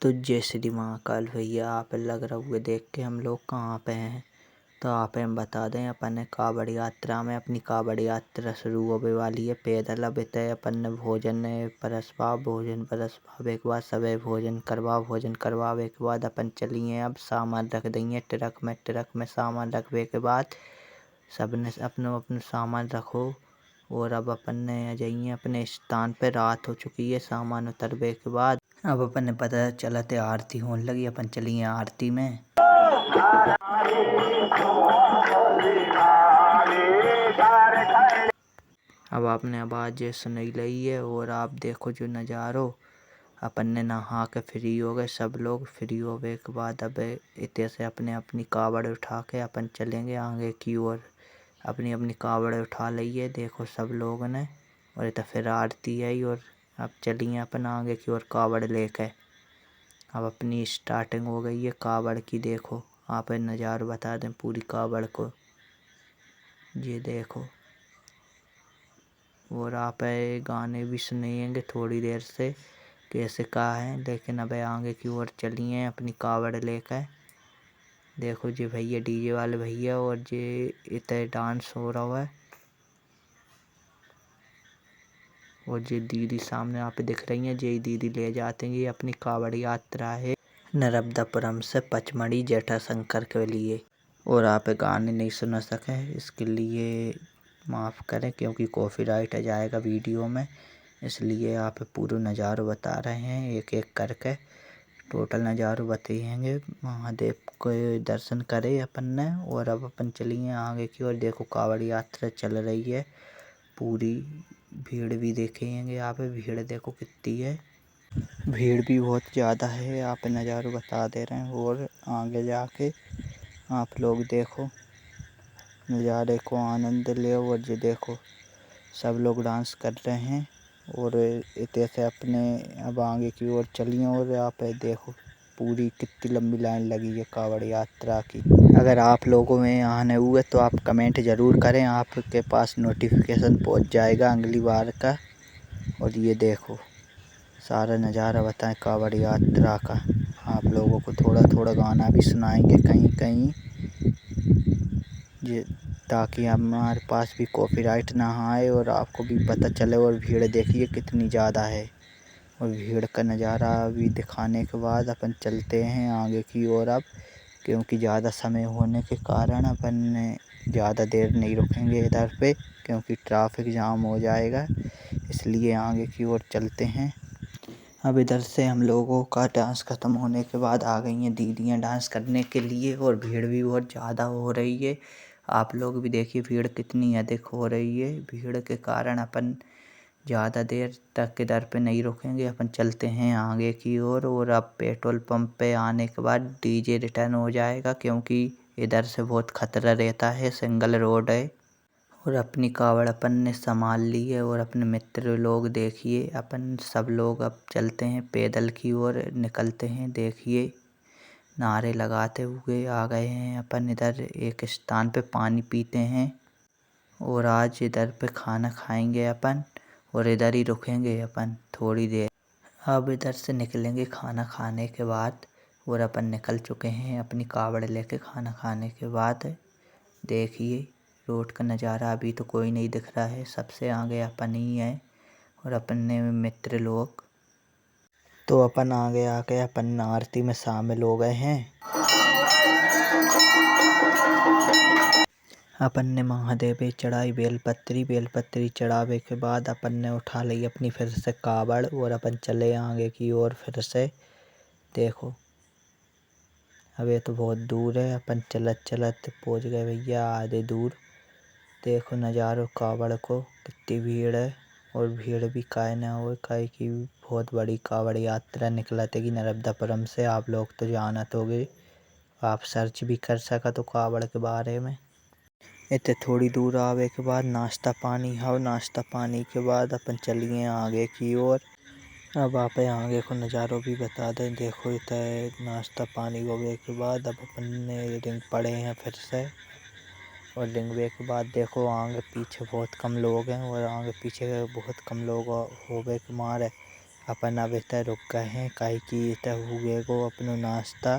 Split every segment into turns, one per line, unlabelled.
तो जय श्री महाकाल भैया। आप लग रहा हुआ देख के हम लोग कहाँ पे हैं। तो आप हम बता दें, अपन कावड़ यात्रा में अपनी कावड़ यात्रा शुरू होने वाली है। पैदल अब तय अपन भोजन परसवावे के बाद सबे भोजन करवावे के बाद अपन चलिए। अब सामान रख देंगे ट्रक में सामान रखने के बाद सबने अपनो अपनो सामान रखो और अब अपन ने जाइए अपने स्थान पे। रात हो चुकी है। सामान उतरवे के बाद अब अपन ने पता चला ते आरती होने लगी। अपन चलिए आरती में। अब आपने आवाज सुनाई रही है और आप देखो जो नज़ारो। अपन ने नहा के फ्री हो गए, सब लोग फ्री हो गए के बाद अब इतने से अपने अपनी कावड़ उठा के अपन चलेंगे आगे की ओर। अपनी अपनी कावड़ उठा लिए देखो सब लोगों ने। और ये तो फिर आरती आई और अब चलिए अपन आगे की ओर कावड़ लेके। अब अपनी स्टार्टिंग हो गई है कावड़ की। देखो आप नज़ारा बता दें पूरी कावड़ को, ये देखो। और आप गाने भी सुनेंगे थोड़ी देर से कैसे कहा है। लेकिन अब आगे की ओर चलिए अपनी कावड़ लेकर। देखो जी भैया डीजे वाले भैया और ये इतने डांस हो रहा है। और ये दीदी सामने आप दिख रही हैं, ये दीदी ले जाते हैं। ये अपनी कावड़ यात्रा है नर्मदापुरम से पचमढ़ी जटाशंकर के लिए। और आप गाने नहीं सुना सके इसके लिए माफ़ करें, क्योंकि कॉपीराइट आ जाएगा वीडियो में। इसलिए आप पूरा नज़ारा बता रहे हैं एक एक करके। टोटल नज़ारा बताएंगे। महादेव के दर्शन करे अपन ने। और अब अपन चलिए आगे की ओर। देखो कावड़ यात्रा चल रही है पूरी। भीड़ भी देखेंगे आप, भीड़ देखो कितनी है। भीड़ भी बहुत ज़्यादा है, आप नज़ारा बता दे रहे हैं। और आगे जाके आप लोग देखो नज़ारे को आनंद ले। और ये देखो सब लोग डांस कर रहे हैं। और इतने से अपने अब आगे की ओर चलिए। और आप देखो पूरी कितनी लंबी लाइन लगी है कावड़ यात्रा की। अगर आप लोगों में आने हुए तो आप कमेंट ज़रूर करें, आपके पास नोटिफिकेशन पहुंच जाएगा अगली बार का। और ये देखो सारा नज़ारा बताएं कावड़ यात्रा का। आप लोगों को थोड़ा थोड़ा गाना भी सुनाएंगे कहीं कहीं, ये ताकि हमारे पास भी कॉपीराइट ना आए और आपको भी पता चले। और भीड़ देखिए कितनी ज़्यादा है। और भीड़ का नज़ारा भी दिखाने के बाद अपन चलते हैं आगे की ओर अब, क्योंकि ज़्यादा समय होने के कारण अपन ज़्यादा देर नहीं रुकेंगे इधर पे, क्योंकि ट्रैफिक जाम हो जाएगा। इसलिए आगे की ओर चलते हैं। अब इधर से हम लोगों का डांस ख़त्म होने के बाद आ गई हैं दीदियाँ डांस करने के लिए। और भीड़ भी बहुत ज़्यादा हो रही है। आप लोग भी देखिए भीड़ कितनी अधिक हो रही है। भीड़ के कारण अपन ज़्यादा देर तक इधर पे नहीं रुकेंगे, अपन चलते हैं आगे की ओर। और अब पेट्रोल पंप पे आने के बाद डीजे रिटर्न हो जाएगा, क्योंकि इधर से बहुत खतरा रहता है, सिंगल रोड है। और अपनी कावड़ अपन ने संभाल ली है। और अपने मित्र लोग देखिए अपन सब लोग अब चलते हैं पैदल की ओर निकलते हैं। देखिए नारे लगाते हुए आ गए हैं अपन। इधर एक स्थान पे पानी पीते हैं और आज इधर पे खाना खाएंगे अपन। और इधर ही रुकेंगे अपन थोड़ी देर। अब इधर से निकलेंगे खाना खाने के बाद। और अपन निकल चुके हैं अपनी कावड़ लेके खाना खाने के बाद। देखिए रोड का नज़ारा, अभी तो कोई नहीं दिख रहा है, सबसे आगे अपन ही है और अपने मित्र लोग। तो अपन आगे आके अपन आरती में शामिल हो गए हैं। अपन ने महादेव पे चढ़ाई बेलपत्री चढ़ावे के बाद अपन ने उठा ली अपनी फिर से कावड़। और अपन चले आगे की ओर फिर से। देखो अब ये तो बहुत दूर है, अपन चलत चलत पहुँच गए भैया आधे दूर। देखो नज़ारो कावड़ को कितनी भीड़ है। और भीड़ भी काहे ना हो, काहे की बहुत बड़ी कावड़ यात्रा निकलतेगी नर्मदापुरम से। आप लोग तो जानत होगे, आप सर्च भी कर सका तो कावड़ के बारे में। इतने थोड़ी दूर आवे के बाद नाश्ता पानी हो। नाश्ता पानी के बाद अपन चलिए आगे की ओर। अब आप आगे को नज़ारों भी बता दें। देखो इतने नाश्ता पानी होने के बाद अब अपन ने रिंग पड़े हैं फिर से। और रिंगवे के बाद देखो आगे पीछे बहुत कम लोग हैं। और आगे पीछे बहुत कम लोग होवे के मारे अपन अब इतने रुक गए हैं काहे कि इतने हुए को अपनो नाश्ता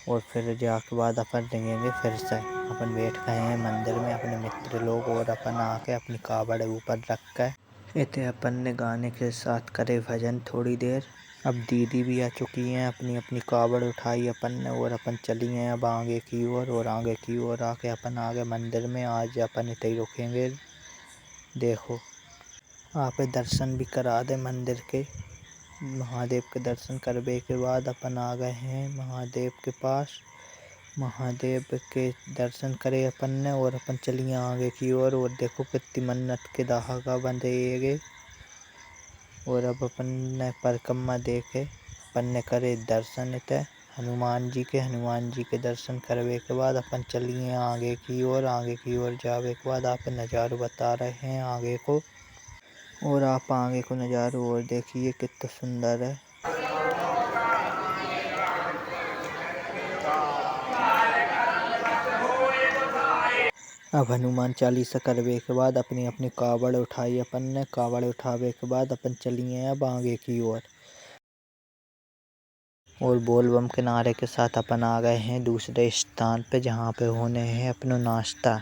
और फिर जाके बाद अपन देंगे फिर से। अपन बैठ गए हैं मंदिर में अपने मित्र लोग और अपन आके अपनी कावड़ ऊपर रख के इतने अपन ने गाने के साथ करे भजन थोड़ी देर। अब दीदी भी आ चुकी हैं, अपनी अपनी कावड़ उठाई अपन ने और अपन चली गए अब आगे की ओर। और आगे की ओर आके अपन आगे मंदिर में आज अपन इतने ही रुकेंगे। देखो आप दर्शन भी करा दे मंदिर के। महादेव के दर्शन करने के बाद अपन आ गए हैं महादेव के पास। महादेव के दर्शन करे अपन ने और अपन चलिए आगे की ओर। और देखो कितनी मन्नत के धागा बंधेगे। और अब अपन ने परिक्रमा देखे अपन ने करे दर्शन इतने हनुमान जी के दर्शन करने के बाद अपन चलिए आगे की ओर। आगे की ओर जावे के बाद आप नज़ारो बता रहे हैं आगे को। और आप आगे को नज़ारो और देखिए कितना सुंदर है। अब हनुमान चालीसा करवे के बाद अपनी अपनी कावड़ उठाई अपन ने। कावड़ उठावे के बाद अपन चलिए अब आगे की ओर। और बोल बम के नारे के साथ अपन आ गए हैं दूसरे स्थान पे जहाँ पे होने हैं अपनो नाश्ता।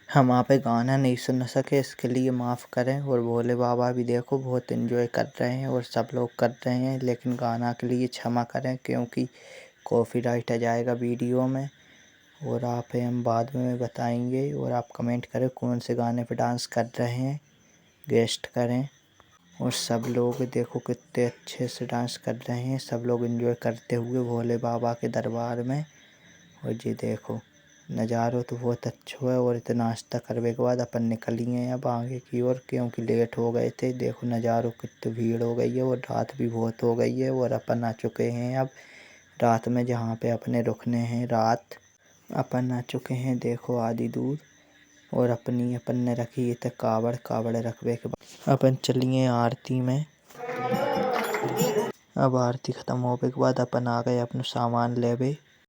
हम वहाँ पे गाना नहीं सुन सके इसके लिए माफ़ करें। और भोले बाबा भी देखो बहुत एंजॉय कर रहे हैं और सब लोग कर रहे हैं, लेकिन गाना के लिए क्षमा करें क्योंकि कॉपीराइट आ जाएगा वीडियो में। और आप हम बाद में बताएंगे और आप कमेंट करें कौन से गाने पे डांस कर रहे हैं, गेस्ट करें। और सब लोग देखो कितने अच्छे से डांस कर रहे हैं, सब लोग एंजॉय करते हुए भोले बाबा के दरबार में। और ये देखो नज़ारो तो बहुत अच्छा है। और इतना नाश्ता करने के बाद अपन निकली हैं अब आगे की ओर क्योंकि लेट हो गए थे। देखो नज़ारो कितनी भीड़ हो गई है और रात भी बहुत हो गई है। और अपन आ चुके हैं अब रात में जहाँ पे अपने रुकने हैं रात। अपन आ चुके हैं देखो आधी दूर। और अपन ने रखी है कावड़ रखवे के बाद अपन चलिए आरती में। अब आरती खत्म होने के बाद अपन आ गए अपना सामान लेवे।